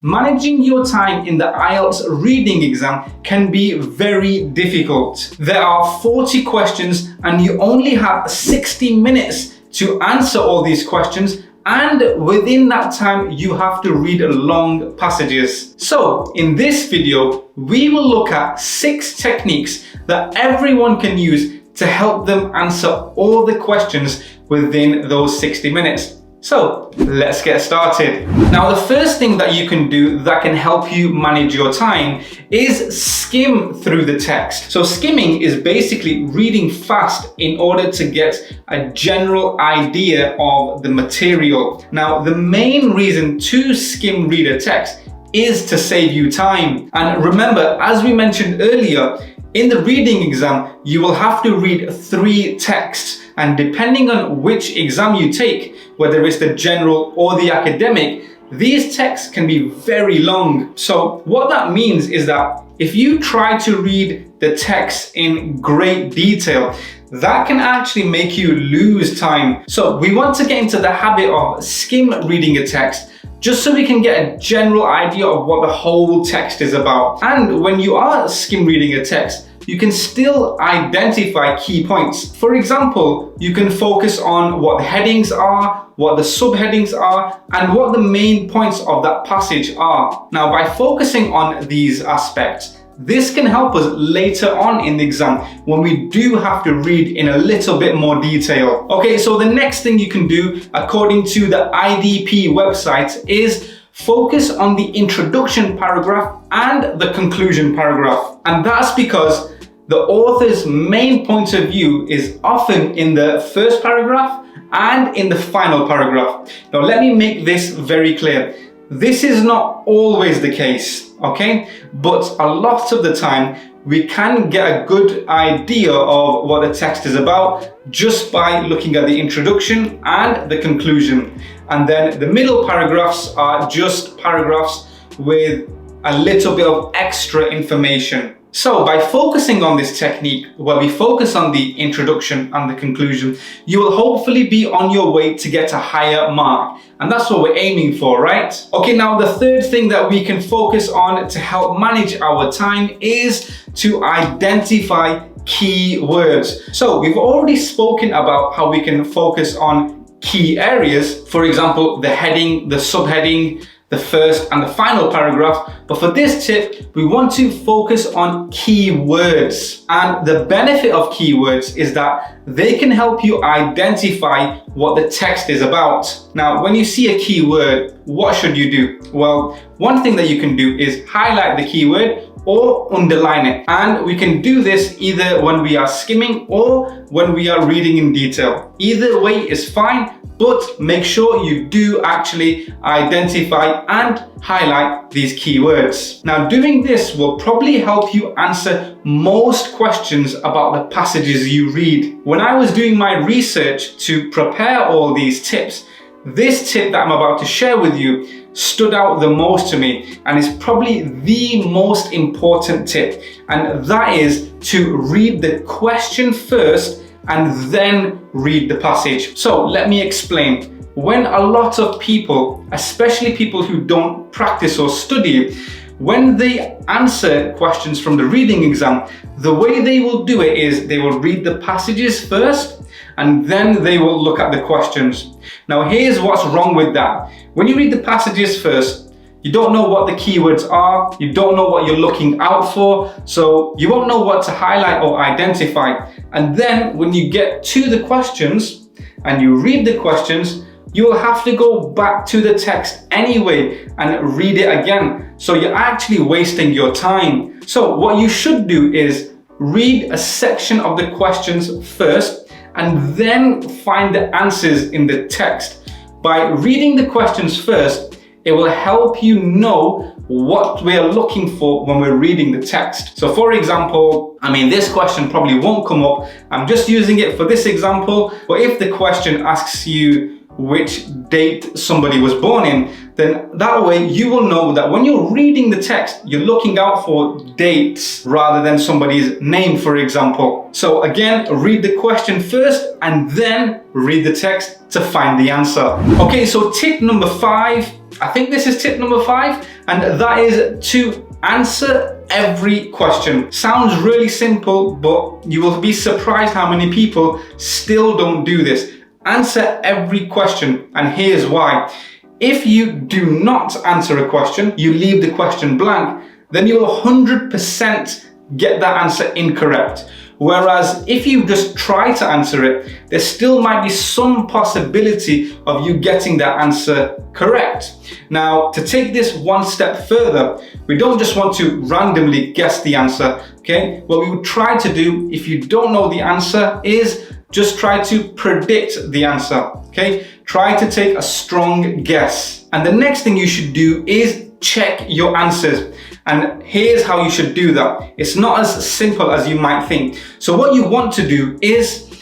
Managing your time in the IELTS reading exam can be very difficult. There are 40 questions and you only have 60 minutes to answer all these questions, and within that time you have to read long passages. So in this video, we will look at 6 techniques that everyone can use to help them answer all the questions within those 60 minutes. So let's get started. Now, the first thing that you can do that can help you manage your time is skim through the text. So skimming is basically reading fast in order to get a general idea of the material. Now, the main reason to skim read a text is to save you time. And remember, as we mentioned earlier, in the reading exam, you will have to read 3 texts, and depending on which exam you take, whether it's the general or the academic, these texts can be very long. So what that means is that if you try to read the text in great detail, that can actually make you lose time. So we want to get into the habit of skim reading a text, just so we can get a general idea of what the whole text is about. And when you are skim reading a text, you can still identify key points. For example, you can focus on what the headings are, what the subheadings are, and what the main points of that passage are. Now, by focusing on these aspects, this can help us later on in the exam when we do have to read in a little bit more detail. Okay, so the next thing you can do, according to the IDP website, is focus on the introduction paragraph and the conclusion paragraph. And that's because the author's main point of view is often in the first paragraph and in the final paragraph. Now, let me make this very clear. This is not always the case, okay? But a lot of the time, we can get a good idea of what the text is about just by looking at the introduction and the conclusion. And then the middle paragraphs are just paragraphs with a little bit of extra information. So by focusing on this technique, where we focus on the introduction and the conclusion, you will hopefully be on your way to get a higher mark. And that's what we're aiming for, right? Okay, now the third thing that we can focus on to help manage our time is to identify key words. So we've already spoken about how we can focus on key areas. For example, the heading, the subheading, the first and the final paragraph. But for this tip, we want to focus on keywords. And the benefit of keywords is that they can help you identify what the text is about. Now, when you see a keyword, what should you do? Well, one thing that you can do is highlight the keyword or underline it. And we can do this either when we are skimming or when we are reading in detail. Either way is fine, but make sure you do actually identify and highlight these keywords. Now, doing this will probably help you answer most questions about the passages you read. When I was doing my research to prepare all these tips, this tip that I'm about to share with you stood out the most to me, and is probably the most important tip. And that is to read the question first and then read the passage. So let me explain. When a lot of people, especially people who don't practice or study, when they answer questions from the reading exam, the way they will do it is they will read the passages first and then they will look at the questions. Now, here's what's wrong with that. When you read the passages first, you don't know what the keywords are, you don't know what you're looking out for, so you won't know what to highlight or identify. And then when you get to the questions and you read the questions, you will have to go back to the text anyway and read it again. So you're actually wasting your time. So what you should do is read a section of the questions first and then find the answers in the text. By reading the questions first, it will help you know what we're looking for when we're reading the text. So for example, this question probably won't come up. I'm just using it for this example, but if the question asks you which date somebody was born in, then that way you will know that when you're reading the text, you're looking out for dates rather than somebody's name, for example. So again, read the question first and then read the text to find the answer. Okay, so tip number 5 I think this is tip number 5, and that is to answer every question. Sounds really simple, but you will be surprised how many people still don't do this. Answer every question, and here's why. If you do not answer a question, you leave the question blank, then you will 100% get that answer incorrect. Whereas if you just try to answer it, there still might be some possibility of you getting that answer correct. Now, to take this one step further, we don't just want to randomly guess the answer, okay? What we would try to do, if you don't know the answer, is just try to predict the answer, okay? Try to take a strong guess. And the next thing you should do is check your answers. And here's how you should do that. It's not as simple as you might think. So what you want to do is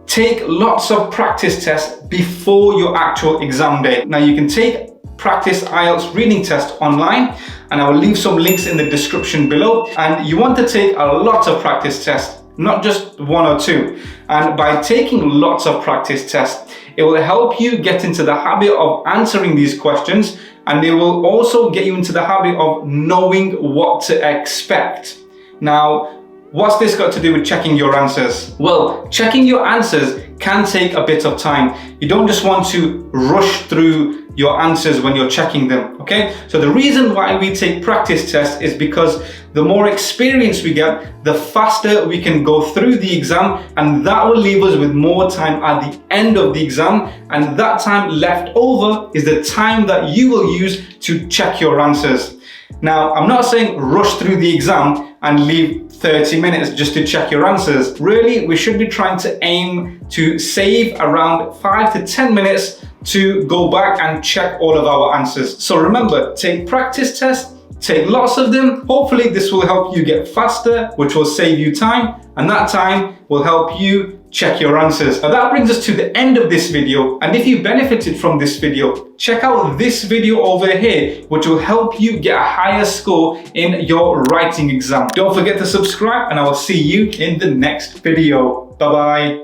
take lots of practice tests before your actual exam day. Now you can take practice IELTS reading test online, and I will leave some links in the description below. And you want to take a lot of practice tests, not just 1 or 2. And by taking lots of practice tests, it will help you get into the habit of answering these questions, and it will also get you into the habit of knowing what to expect. Now, what's this got to do with checking your answers? Well, checking your answers can take a bit of time. You don't just want to rush through your answers when you're checking them, okay? So the reason why we take practice tests is because the more experience we get, the faster we can go through the exam, and that will leave us with more time at the end of the exam, and that time left over is the time that you will use to check your answers. Now, I'm not saying rush through the exam and leave 30 minutes just to check your answers. Really, we should be trying to aim to save around 5 to 10 minutes to go back and check all of our answers. So remember, take practice tests, take lots of them. Hopefully this will help you get faster, which will save you time, and that time will help you check your answers. Now that brings us to the end of this video, and if you benefited from this video, check out this video over here, which will help you get a higher score in your writing exam. Don't forget to subscribe, and I will see you in the next video. Bye bye.